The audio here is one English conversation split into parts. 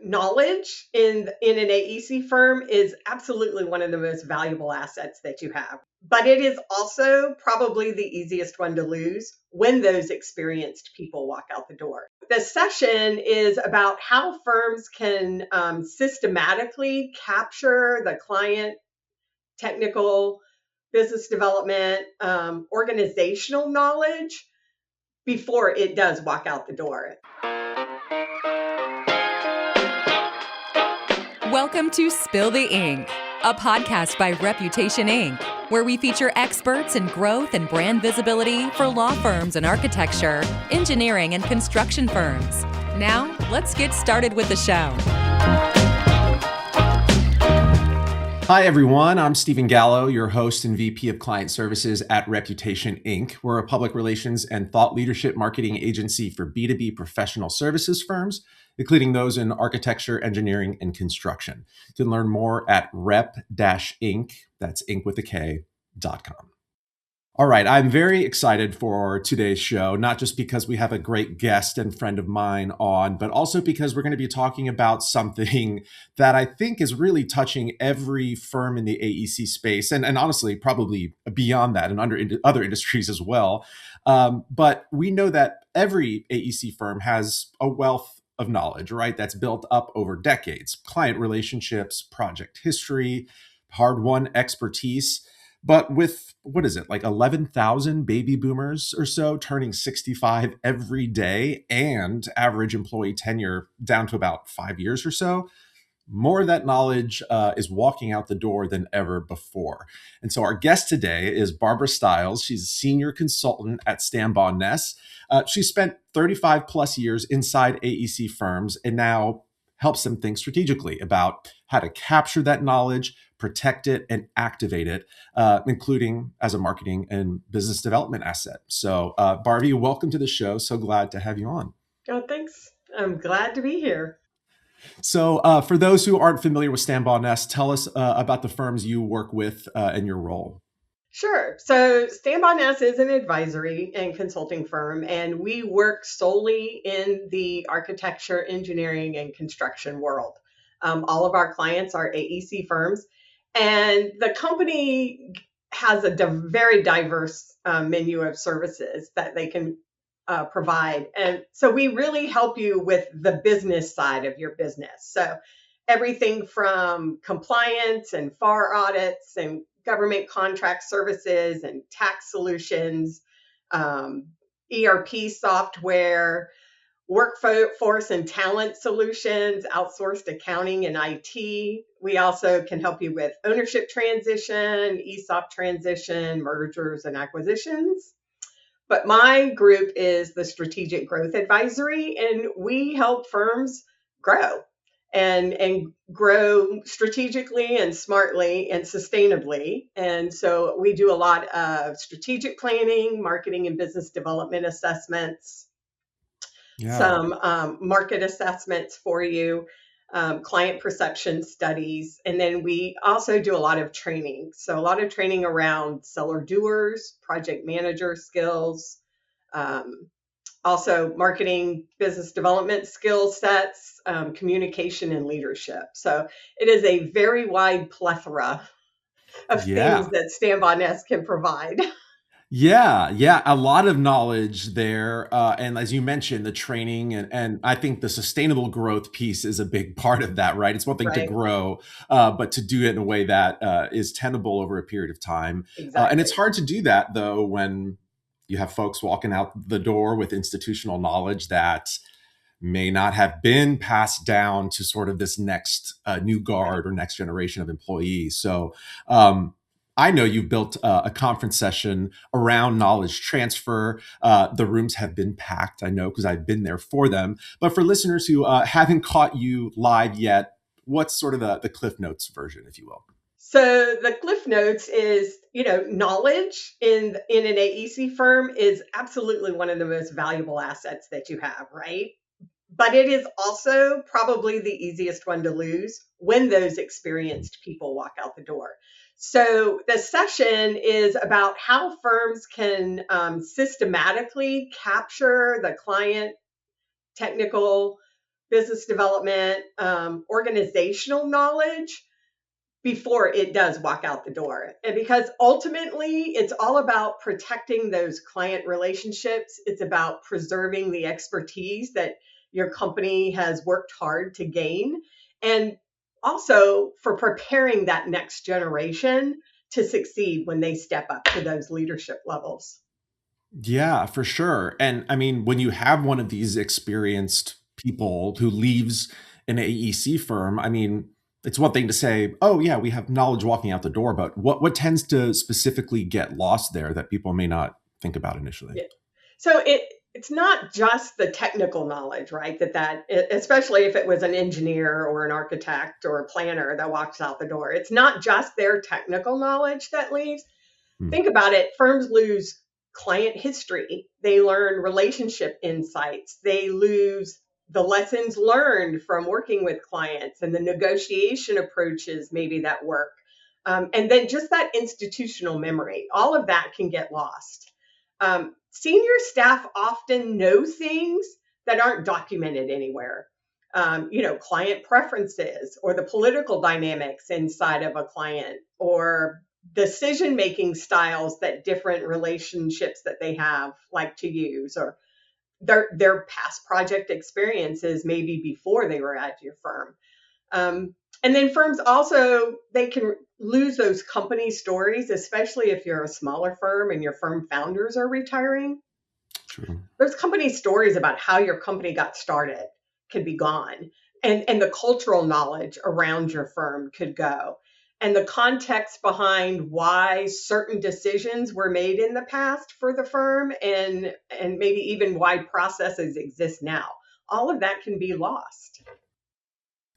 knowledge in an AEC firm is absolutely one of the most valuable assets that you have. But it is also probably the easiest one to lose when those experienced people walk out the door. The session is about how firms can systematically capture the client, technical, business development, organizational knowledge before it does walk out the door. Welcome to Spill the Ink, a podcast by Reputation Inc., where we feature experts in growth and brand visibility for law firms and architecture, engineering, and construction firms. Now, let's get started with the show. Hi, everyone. I'm Stephen Gallo, your host and VP of Client Services at Reputation Inc. We're a public relations and thought leadership marketing agency for B2B professional services firms, including those in architecture, engineering, and construction. You can learn more at rep-inc, that's Inc with a K.com. All right, I'm very excited for today's show, not just because we have a great guest and friend of mine on, but also because we're going to be talking about something that I think is really touching every firm in the AEC space, and honestly, probably beyond that and under other industries as well. But we know that every AEC firm has a wealth of knowledge, right? That's built up over decades, client relationships, project history, hard-won expertise. But with, like 11,000 baby boomers or so turning 65 every day and average employee tenure down to about 5 years or so, more of that knowledge is walking out the door than ever before. And so our guest today is Barbara Stiles. She's a senior consultant at Stambaugh Ness. She spent 35 plus years inside AEC firms and now helps them think strategically about how to capture that knowledge, protect it, and activate it, including as a marketing and business development asset. So Barbie, welcome to the show. So glad to have you on. Oh, thanks. I'm glad to be here. So for those who aren't familiar with Stambaugh Ness, tell us about the firms you work with and your role. Sure. So Stambaugh Ness is an advisory and consulting firm, and we work solely in the architecture, engineering, and construction world. All of our clients are AEC firms, and the company has a very diverse menu of services that they can provide. And so we really help you with the business side of your business. So everything from compliance and FAR audits and government contract services and tax solutions, ERP software, workforce and talent solutions, outsourced accounting and IT. We also can help you with ownership transition, ESOP transition, mergers and acquisitions. But my group is the Strategic Growth Advisory, and we help firms grow and grow strategically and smartly and sustainably. And so we do a lot of strategic planning, marketing and business development assessments, some market assessments for you, client perception studies. And then we also do a lot of training. So a lot of training around seller doers, project manager skills, also marketing, business development skill sets, communication and leadership. So it is a very wide plethora of things that Stambaugh Ness can provide. Yeah, a lot of knowledge there. And as you mentioned, the training and I think the sustainable growth piece is a big part of that, right? It's one thing to grow, but to do it in a way that is tenable over a period of time. Exactly. And it's hard to do that, though, when you have folks walking out the door with institutional knowledge that may not have been passed down to sort of this next new guard or next generation of employees. So I know you've built a conference session around knowledge transfer. The rooms have been packed, I know, because I've been there for them. But for listeners who haven't caught you live yet, what's sort of the Cliff Notes version, if you will? So the Cliff Notes is, knowledge in an AEC firm is absolutely one of the most valuable assets that you have, right? But it is also probably the easiest one to lose when those experienced people walk out the door. So the session is about how firms can systematically capture the client, technical, business development, organizational knowledge before it does walk out the door. And because ultimately it's all about protecting those client relationships. It's about preserving the expertise that your company has worked hard to gain. And also for preparing that next generation to succeed when they step up to those leadership levels. Yeah, for sure. And I mean, when you have one of these experienced people who leaves an AEC firm, I mean, it's one thing to say, "Oh yeah, we have knowledge walking out the door," but what tends to specifically get lost there that people may not think about initially? Yeah. So it's not just the technical knowledge, right? Especially if it was an engineer or an architect or a planner that walks out the door. It's not just their technical knowledge that leaves. Hmm, Think about it. Firms lose client history. They learn relationship insights. They lose the lessons learned from working with clients and the negotiation approaches maybe that work. And then just that institutional memory, all of that can get lost. Senior staff often know things that aren't documented anywhere. Client preferences or the political dynamics inside of a client or decision-making styles that different relationships that they have like to use or their past project experiences maybe before they were at your firm. And then firms also, they can lose those company stories, especially if you're a smaller firm and your firm founders are retiring. true. Those company stories about how your company got started could be gone. And the cultural knowledge around your firm could go. And the context behind why certain decisions were made in the past for the firm and maybe even why processes exist now. All of that can be lost.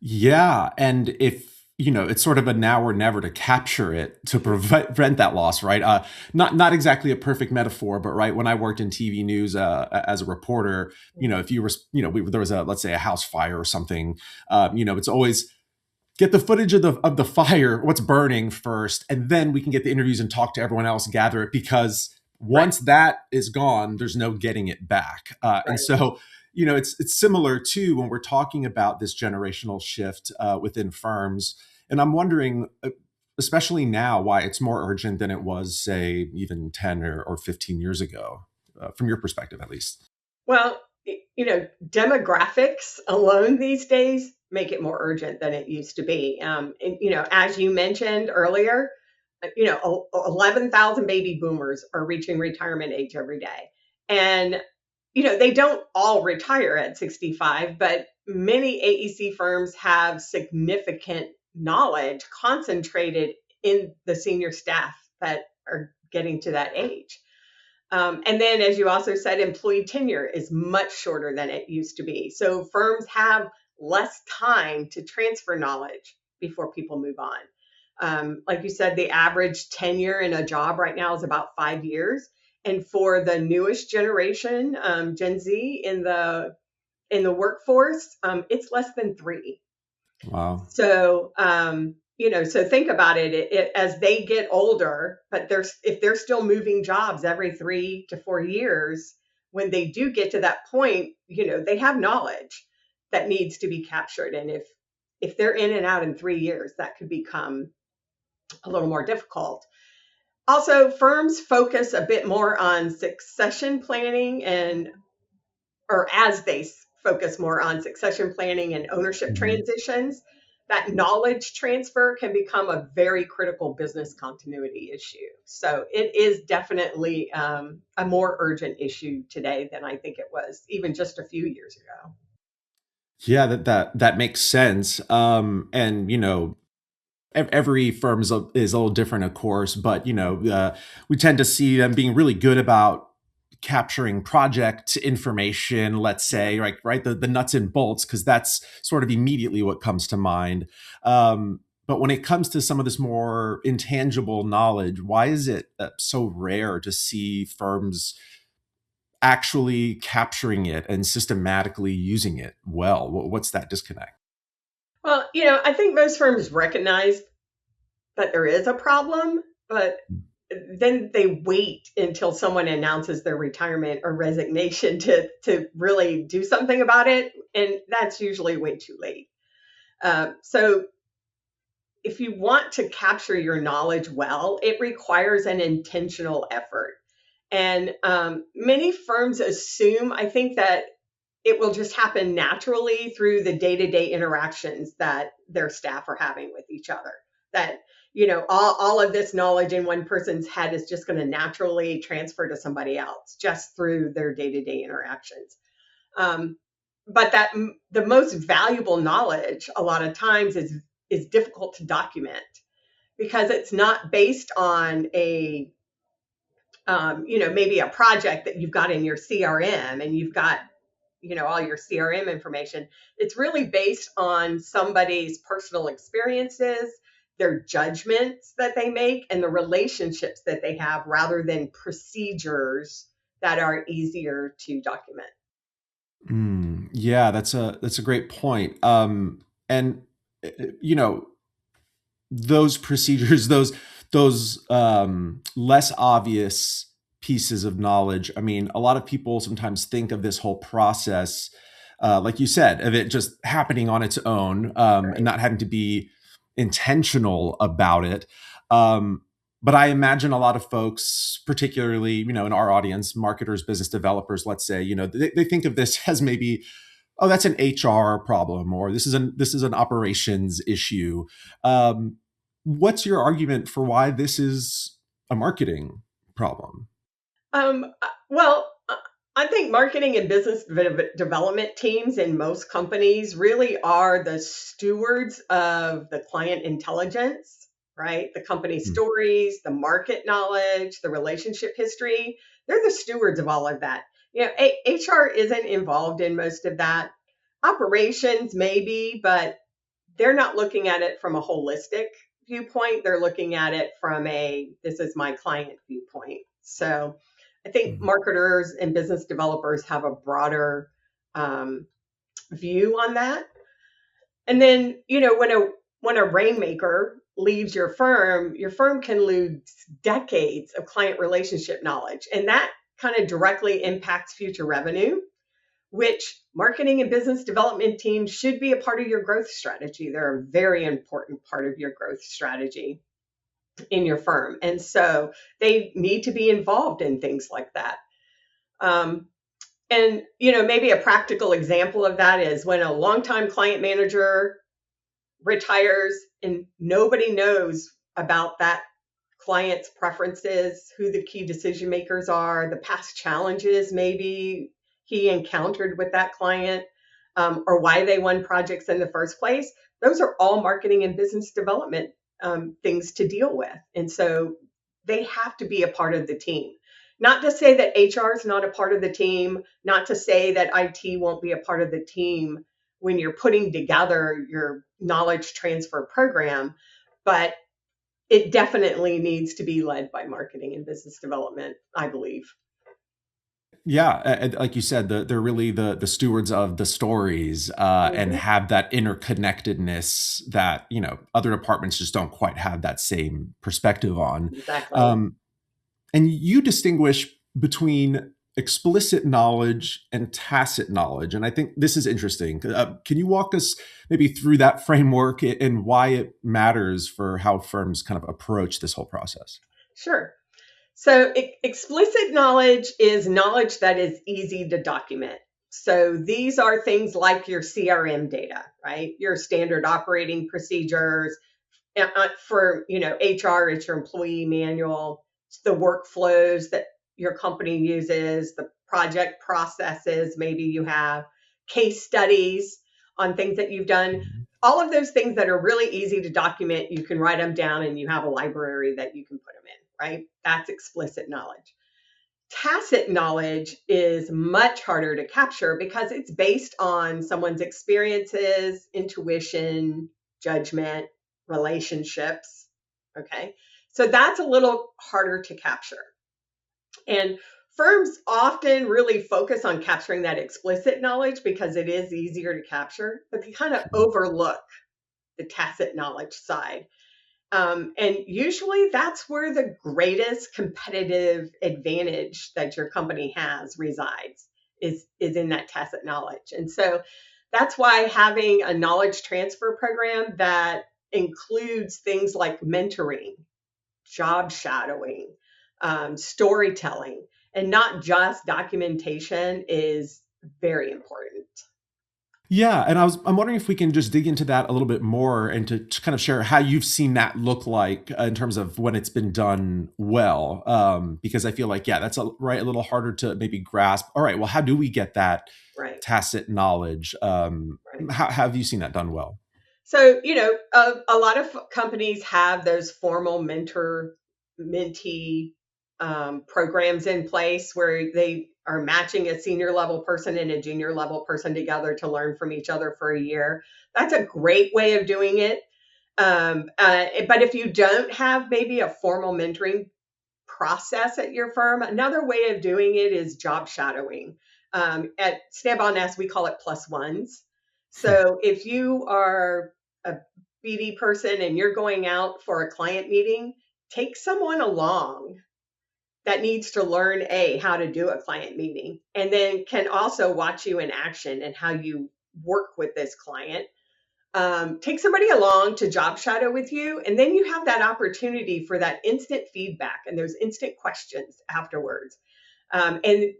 Yeah, and if it's sort of a now or never to capture it to prevent that loss, right? Not exactly a perfect metaphor, but right when I worked in TV news as a reporter, if you were, there was a, let's say, a house fire or something, it's always get the footage of the fire, what's burning first, and then we can get the interviews and talk to everyone else, gather it, because Right, once that is gone, there's no getting it back. And right. so, it's similar to when we're talking about this generational shift within firms. And I'm wondering, especially now, why it's more urgent than it was, say, even 10 or 15 years ago, from your perspective, at least. Well, demographics alone these days make it more urgent than it used to be. As you mentioned earlier, 11,000 baby boomers are reaching retirement age every day. And, they don't all retire at 65, but many AEC firms have significant knowledge concentrated in the senior staff that are getting to that age. And then, as you also said, employee tenure is much shorter than it used to be. So firms have less time to transfer knowledge before people move on. Like you said, the average tenure in a job right now is about 5 years, and for the newest generation, Gen Z in the workforce, it's less than 3. Wow. So think about it, as they get older, but if they're still moving jobs every 3 to 4 years, when they do get to that point, they have knowledge that needs to be captured. And if they're in and out in 3 years, that could become a little more difficult. Also, firms focus a bit more on succession planning or as they focus more on succession planning and ownership Mhm. transitions, that knowledge transfer can become a very critical business continuity issue. So it is definitely a more urgent issue today than I think it was even just a few years ago. Yeah, that makes sense. And every firm is a little different, of course, but we tend to see them being really good about capturing project information, let's say, right, the nuts and bolts, because that's sort of immediately what comes to mind. But when it comes to some of this more intangible knowledge, why is it so rare to see firms actually capturing it and systematically using it well? What's that disconnect? Well, I think most firms recognize that there is a problem, but then they wait until someone announces their retirement or resignation to really do something about it. And that's usually way too late. So if you want to capture your knowledge well, it requires an intentional effort. And many firms assume, I think, that it will just happen naturally through the day-to-day interactions that their staff are having with each other. That, all of this knowledge in one person's head is just going to naturally transfer to somebody else just through their day-to-day interactions. But that the most valuable knowledge a lot of times is difficult to document because it's not based on a maybe a project that you've got in your CRM and you've got all your CRM information. It's really based on somebody's personal experiences, their judgments that they make, and the relationships that they have rather than procedures that are easier to document. Yeah, that's a great point. And those procedures, those less obvious pieces of knowledge. I mean, a lot of people sometimes think of this whole process, like you said, of it just happening on its own, Right. and not having to be intentional about it. But I imagine a lot of folks, particularly, in our audience, marketers, business developers, let's say, they think of this as maybe, oh, that's an HR problem, or this is an operations issue. What's your argument for why this is a marketing problem? Well, I think marketing and business development teams in most companies really are the stewards of the client intelligence, right? The company stories, the market knowledge, the relationship history. They're the stewards of all of that. HR isn't involved in most of that. Operations maybe, but they're not looking at it from a holistic viewpoint. They're looking at it from this is my client viewpoint. So I think marketers and business developers have a broader view on that. And then, when a rainmaker leaves your firm can lose decades of client relationship knowledge. And that kind of directly impacts future revenue, which marketing and business development teams should be a part of your growth strategy. They're a very important part of your growth strategy in your firm. And so they need to be involved in things like that. And, maybe a practical example of that is when a longtime client manager retires and nobody knows about that client's preferences, who the key decision makers are, the past challenges maybe he encountered with that client, or why they won projects in the first place. Those are all marketing and business development things to deal with. And so they have to be a part of the team. Not to say that HR is not a part of the team, not to say that IT won't be a part of the team when you're putting together your knowledge transfer program, but it definitely needs to be led by marketing and business development, I believe. Yeah, like you said, they're really the stewards of the stories, and have that interconnectedness that other departments just don't quite have that same perspective on. Exactly. And you distinguish between explicit knowledge and tacit knowledge, and I think this is interesting. Can you walk us maybe through that framework and why it matters for how firms kind of approach this whole process? Sure. So explicit knowledge is knowledge that is easy to document. So these are things like your CRM data, right? Your standard operating procedures. For HR, it's your employee manual. It's the workflows that your company uses, the project processes maybe you have, case studies on things that you've done. All of those things that are really easy to document, you can write them down and you have a library that you can put them in, right? That's explicit knowledge. Tacit knowledge is much harder to capture because it's based on someone's experiences, intuition, judgment, relationships. Okay. So that's a little harder to capture. And firms often really focus on capturing that explicit knowledge because it is easier to capture, but they kind of overlook the tacit knowledge side. And usually that's where the greatest competitive advantage that your company has resides is in that tacit knowledge. And so that's why having a knowledge transfer program that includes things like mentoring, job shadowing, storytelling, and not just documentation is very important. Yeah, and I'm wondering if we can just dig into that a little bit more and to kind of share how you've seen that look like in terms of when it's been done well. Because I feel like, yeah, that's a little harder to maybe grasp. All right, well, how do we get that Right, tacit knowledge? right. How have you seen that done well? So, a lot of companies have those formal mentor mentee programs in place where they are matching a senior level person and a junior level person together to learn from each other for a year. That's a great way of doing it. But if you don't have maybe a formal mentoring process at your firm, another way of doing it is job shadowing. At Stambaugh Ness, we call it plus ones. So if you are a BD person and you're going out for a client meeting, take someone along that needs to learn how to do a client meeting, and then can also watch you in action and how you work with this client. Take somebody along to job shadow with you, and then you have that opportunity for that instant feedback and those instant questions afterwards. And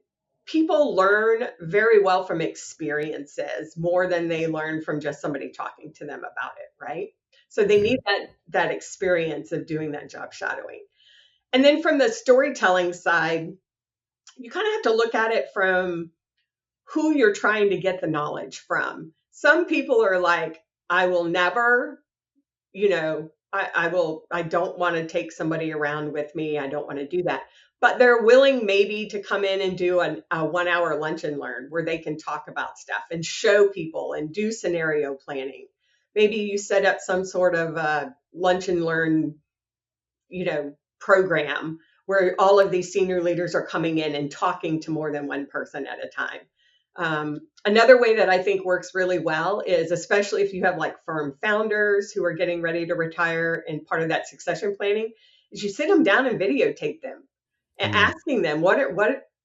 people learn very well from experiences more than they learn from just somebody talking to them about it, right? So they need that experience of doing that job shadowing. And then from the storytelling side, you kind of have to look at it from who you're trying to get the knowledge from. Some people are like, I will never, I don't want to take somebody around with me. I don't want to do that. But they're willing maybe to come in and do a 1 hour lunch and learn where they can talk about stuff and show people and do scenario planning. Maybe you set up some sort of lunch and learn, program where all of these senior leaders are coming in and talking to more than one person at a time. Another way that I think works really well is, especially if you have like firm founders who are getting ready to retire and part of that succession planning, is you sit them down and videotape them and Mm. asking them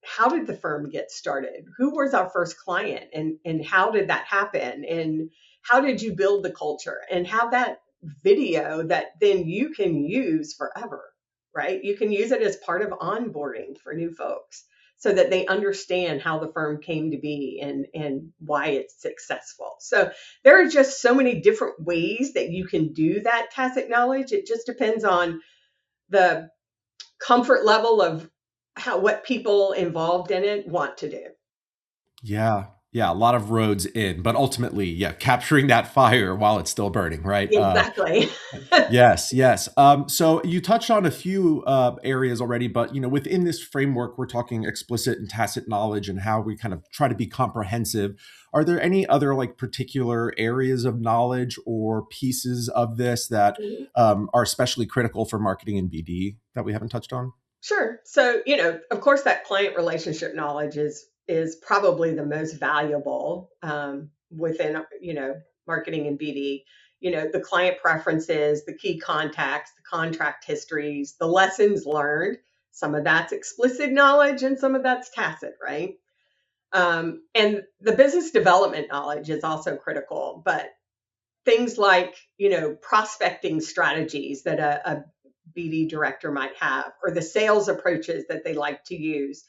how did the firm get started? Who was our first client, and how did that happen? And how did you build the culture? And have that video that then you can use forever, right? You can use it as part of onboarding for new folks so that they understand how the firm came to be and why it's successful. So there are just so many different ways that you can do that tacit knowledge. It just depends on the comfort level of what people involved in it want to do. Yeah. Yeah. A lot of roads in, but ultimately, yeah, capturing that fire while it's still burning, right? Exactly. Yes, yes. So you touched on a few areas already, but within this framework, we're talking explicit and tacit knowledge and how we kind of try to be comprehensive. Are there any other like particular areas of knowledge or pieces of this that are especially critical for marketing and BD that we haven't touched on? Sure. So, of course, that client relationship knowledge is probably the most valuable within, marketing and BD. The client preferences, the key contacts, the contract histories, the lessons learned. Some of that's explicit knowledge and some of that's tacit, right? And the business development knowledge is also critical, but things like, prospecting strategies that a BD director might have, or the sales approaches that they like to use,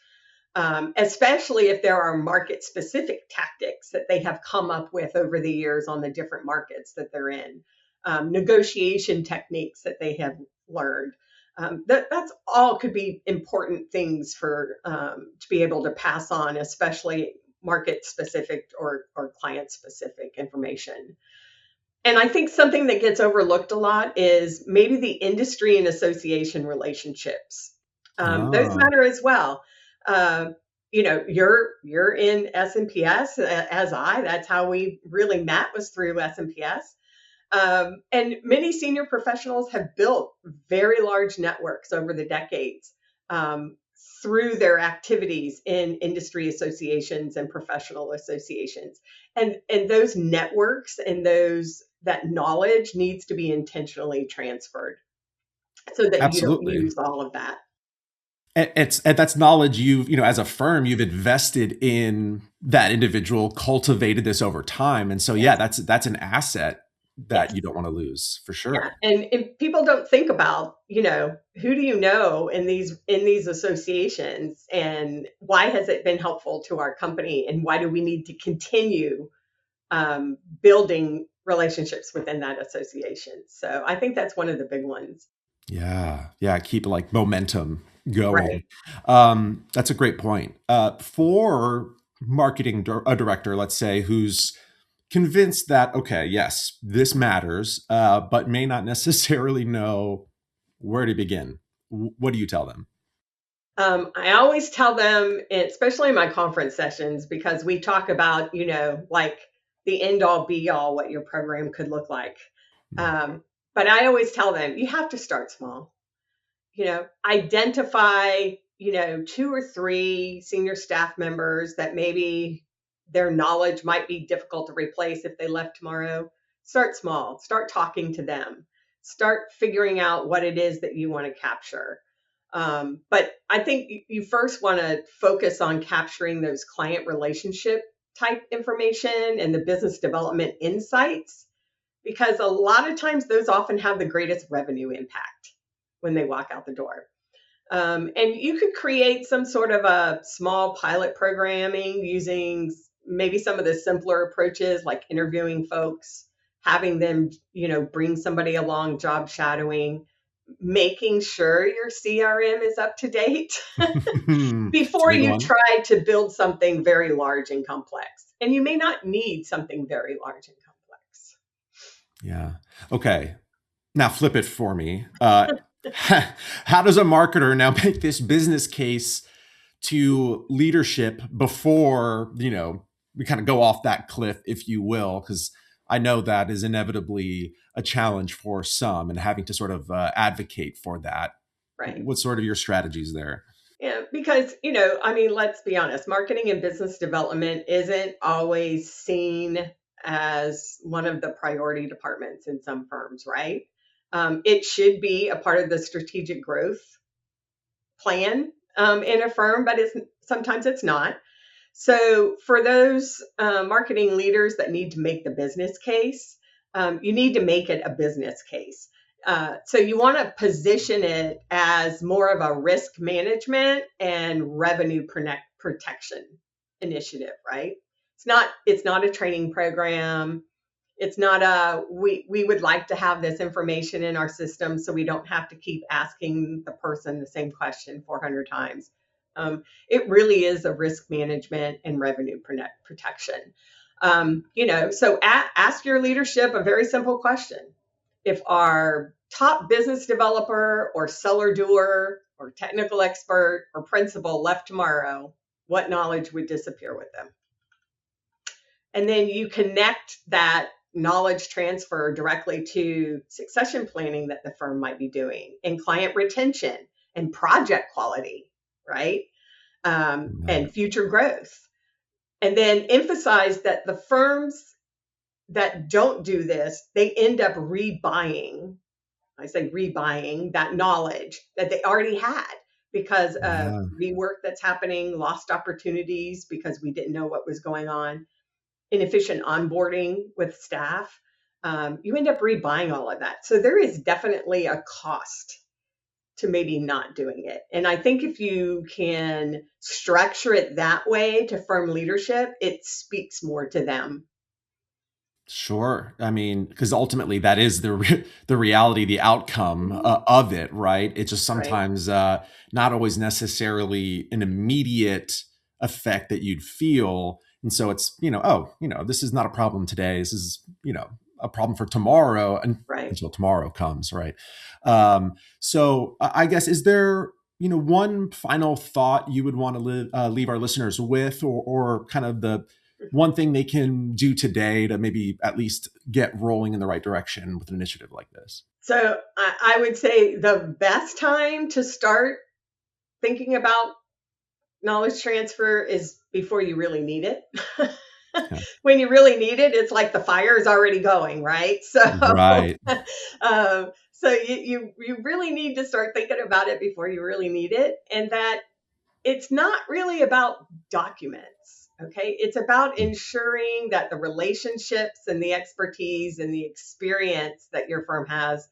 especially if there are market specific tactics that they have come up with over the years on the different markets that they're in, negotiation techniques that they have learned. That's all could be important things for to be able to pass on, especially market specific or client specific information. And I think something that gets overlooked a lot is maybe the industry and association relationships. Those Ah, matter as well. Uh, you're in SMPS as I. That's how we really met, was through SMPS. And many senior professionals have built very large networks over the decades um, through their activities in industry associations and professional associations. And those networks and those that knowledge needs to be intentionally transferred so that you don't Absolutely. use all of that. And that's knowledge as a firm, you've invested in that individual, cultivated this over time. And so, yeah, Yes. that's an asset that Yes. you don't want to lose for Yeah. sure. And people don't think about, who do you know in these associations, and why has it been helpful to our company, and why do we need to continue building relationships within that association? So I think that's one of the big ones. Yeah. Yeah. Keep like momentum going. Right. That's a great point. For a director, let's say, who's convinced that, okay, yes, this matters, but may not necessarily know where to begin. What do you tell them? I always tell them, especially in my conference sessions, because we talk about, like the end all be all, what your program could look like. Um, but I always tell them, you have to start small. Identify, 2 or 3 senior staff members that maybe their knowledge might be difficult to replace if they left tomorrow. Start small, start talking to them, start figuring out what it is that you want to capture. But I think you first want to focus on capturing those client relationship type information and the business development insights, because a lot of times those often have the greatest revenue impact when they walk out the door. And you could create some sort of a small pilot programming using maybe some of the simpler approaches like interviewing folks, having them, bring somebody along, job shadowing, making sure your CRM is up to date It's a before big you one. try to build something very large and complex. And you may not need something very large and complex. Yeah. Okay. Now flip it for me. How does a marketer now make this business case to leadership before, we kind of go off that cliff, if you will? Because I know that is inevitably a challenge for some, and having to sort of advocate for that. Right. What's sort of your strategies there? Yeah, because, let's be honest, marketing and business development isn't always seen as one of the priority departments in some firms, right? It should be a part of the strategic growth plan in a firm, but sometimes it's not. So for those marketing leaders that need to make the business case, you need to make it a business case. So you want to position it as more of a risk management and revenue protection initiative, right? It's not a training program. It's not we would like to have this information in our system so we don't have to keep asking the person the same question 400 times. It really is a risk management and revenue protection. So ask your leadership a very simple question. If our top business developer or seller doer or technical expert or principal left tomorrow, what knowledge would disappear with them? And then you connect that knowledge transfer directly to succession planning that the firm might be doing, and client retention and project quality, right? And future growth. And then emphasize that the firms that don't do this, they end up rebuying. I say rebuying that knowledge that they already had because of Yeah, rework that's happening, lost opportunities because we didn't know what was going on, inefficient onboarding with staff. You end up rebuying all of that. So there is definitely a cost to maybe not doing it. And I think if you can structure it that way to firm leadership, it speaks more to them. sure. I mean, because ultimately that is the reality, the outcome Mhm. of it, right? It's just Right, sometimes not always necessarily an immediate effect that you'd feel. And so it's, this is not a problem today. This is, a problem for tomorrow, and right. until tomorrow comes, right? So I guess, is there, one final thought you would want to leave our listeners with, or kind of the one thing they can do today to maybe at least get rolling in the right direction with an initiative like this? So I would say the best time to start thinking about knowledge transfer is before you really need it. Yeah. When you really need it, it's like the fire is already going, right? Right. So you really need to start thinking about it before you really need it, and that it's not really about documents. Okay, it's about ensuring that the relationships and the expertise and the experience that your firm has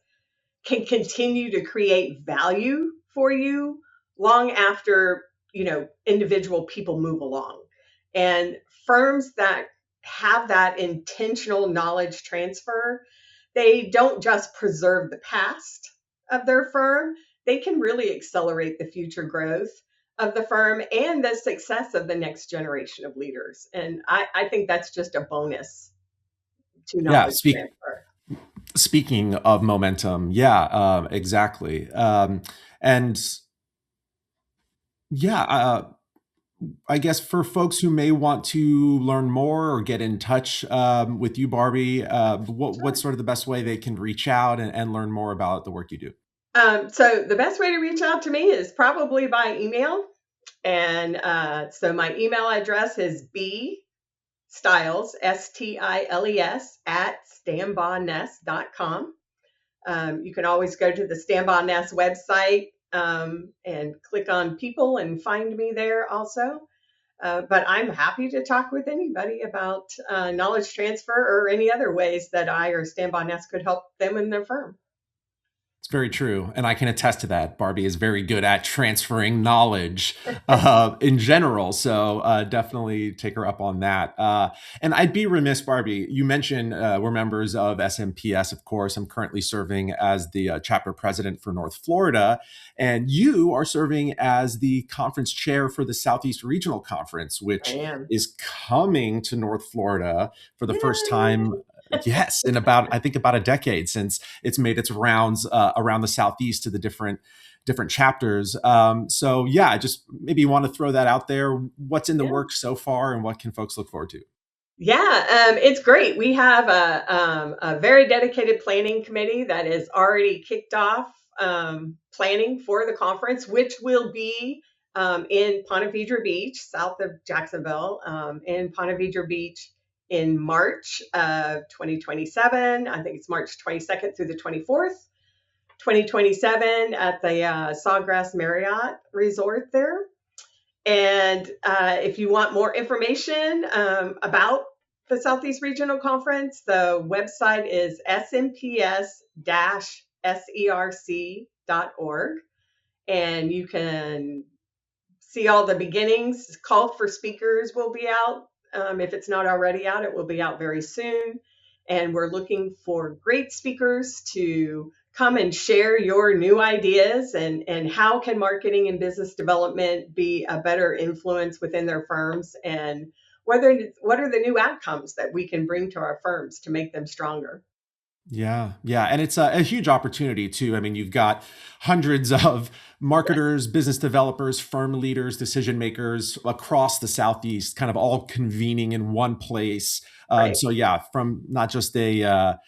can continue to create value for you long after, individual people move along. And firms that have that intentional knowledge transfer, they don't just preserve the past of their firm, they can really accelerate the future growth of the firm and the success of the next generation of leaders. And I think that's just a bonus to Yeah. knowledge transfer. Speaking of momentum, exactly. And yeah, I guess for folks who may want to learn more or get in touch with you, Barbie, what's sort of the best way they can reach out and learn more about the work you do? So the best way to reach out to me is probably by email. And so my email address is bstiles, Stiles, at stambaughnness.com. You can always go to the Stambaugh Ness website and click on people and find me there also. But I'm happy to talk with anybody about knowledge transfer or any other ways that I or Stambaugh Ness could help them in their firm. It's very true. And I can attest to that. Barbie is very good at transferring knowledge in general. So definitely take her up on that. And I'd be remiss, Barbie, you mentioned we're members of FSMPS, of course. I'm currently serving as the chapter president for North Florida. And you are serving as the conference chair for the Southeast Regional Conference, which is coming to North Florida for the first time. Yes, in about a decade since it's made its rounds around the Southeast to the different chapters. So yeah, I just maybe want to throw that out there. What's in the works so far, and what can folks look forward to? Yeah, it's great. We have a very dedicated planning committee that has already kicked off planning for the conference, which will be in Ponte Vedra Beach, south of Jacksonville, in Ponte Vedra Beach, in March of 2027. I think it's March 22nd through the 24th, 2027 at the Sawgrass Marriott Resort there. And if you want more information about the Southeast Regional Conference, the website is smps-serc.org. And you can see all the beginnings. Call for speakers will be out. If it's not already out, it will be out very soon. And we're looking for great speakers to come and share your new ideas and how can marketing and business development be a better influence within their firms, and what are the new outcomes that we can bring to our firms to make them stronger. Yeah. And it's a huge opportunity too. I mean, you've got hundreds of marketers, business developers, firm leaders, decision makers across the Southeast, kind of all convening in one place. Right. So yeah, from not just a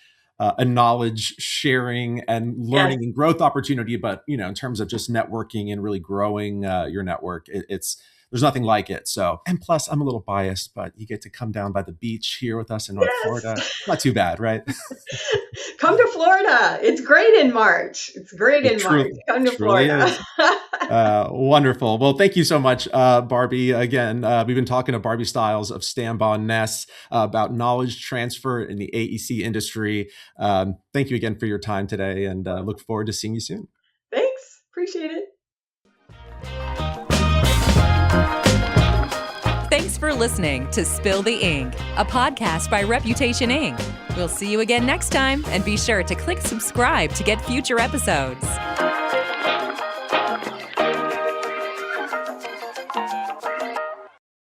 knowledge sharing and learning and growth opportunity, but in terms of just networking and really growing your network, there's nothing like it. So, and plus I'm a little biased, but you get to come down by the beach here with us in North Florida. Not too bad, right? Come to Florida. It's great in March. March. Come to Florida. Wonderful. Well, thank you so much, Barbie. Again, we've been talking to Barbie Stiles of Stambaugh Ness about knowledge transfer in the AEC industry. Thank you again for your time today, and look forward to seeing you soon. Thanks. Appreciate it. Thanks for listening to Spill the Ink, a podcast by Reputation Inc. We'll see you again next time, and be sure to click subscribe to get future episodes.